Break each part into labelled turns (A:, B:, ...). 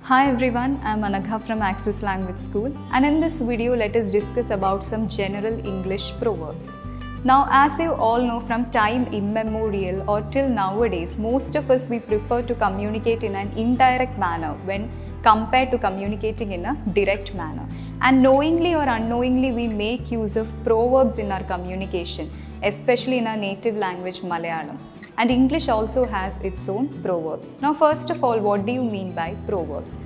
A: Hi everyone, I'm Anagha from Access Language School, and in this video let us discuss about some general English proverbs. Now, as you all know, from time immemorial or till nowadays, most of us we prefer to communicate in an indirect manner when compared to communicating in a direct manner. And knowingly or unknowingly we make use of proverbs in our communication, especially in our native language Malayalam. And English also has its own proverbs. Now, first of all, what do you mean by proverbs?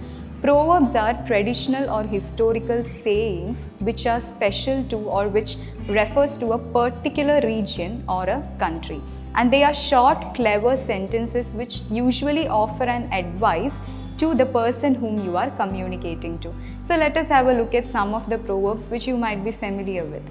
A: Proverbs are traditional or historical sayings which are special to or which refers to a particular region or a country. And they are short, clever sentences which usually offer an advice to the person whom you are communicating to. So let us have a look at some of the proverbs which you might be familiar with.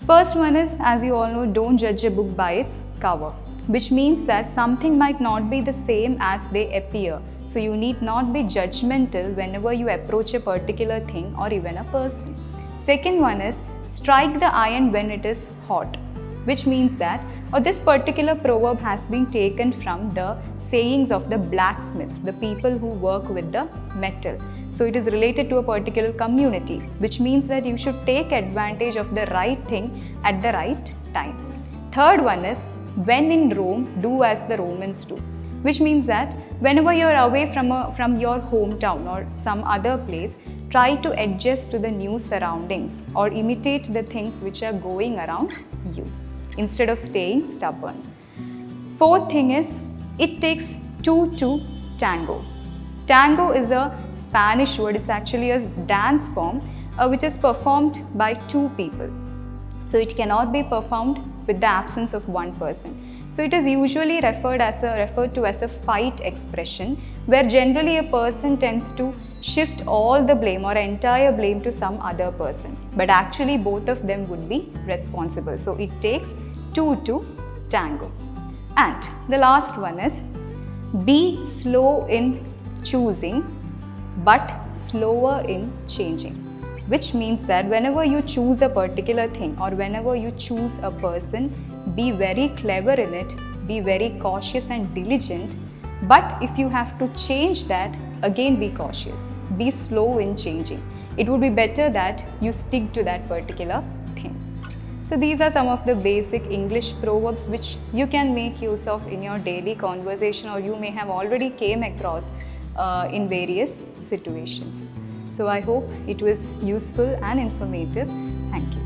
A: First one is, as you all know, don't judge a book by its cover, which means that something might not be the same as they appear. So you need not be judgmental whenever you approach a particular thing or even a person. Second one is, strike the iron when it is hot, which means that this particular proverb has been taken from the sayings of the blacksmiths, the people who work with the metal. So it is related to a particular community, which means that you should take advantage of the right thing at the right time. Third one is, when in Rome, do as the Romans do, which means that whenever you are away from your hometown or some other place, try to adjust to the new surroundings or imitate the things which are going around you instead of staying stubborn. Fourth thing is, it takes two to tango. Tango is a Spanish word. It's actually a dance form which is performed by two people. So it cannot be performed with the absence of one person. So it is usually referred to as a fight expression, where generally a person tends to shift all the blame or entire blame to some other person, but actually both of them would be responsible. So it takes two to tango. And the last one is, be slow in choosing but slower in changing, which means that whenever you choose a particular thing or whenever you choose a person, be very clever in it, be very cautious and diligent. But if you have to change that, again be cautious, be slow in changing. It would be better that you stick to that particular thing. So these are some of the basic English proverbs which you can make use of in your daily conversation, or you may have already came across in various situations. So I hope it was useful and informative. Thank you.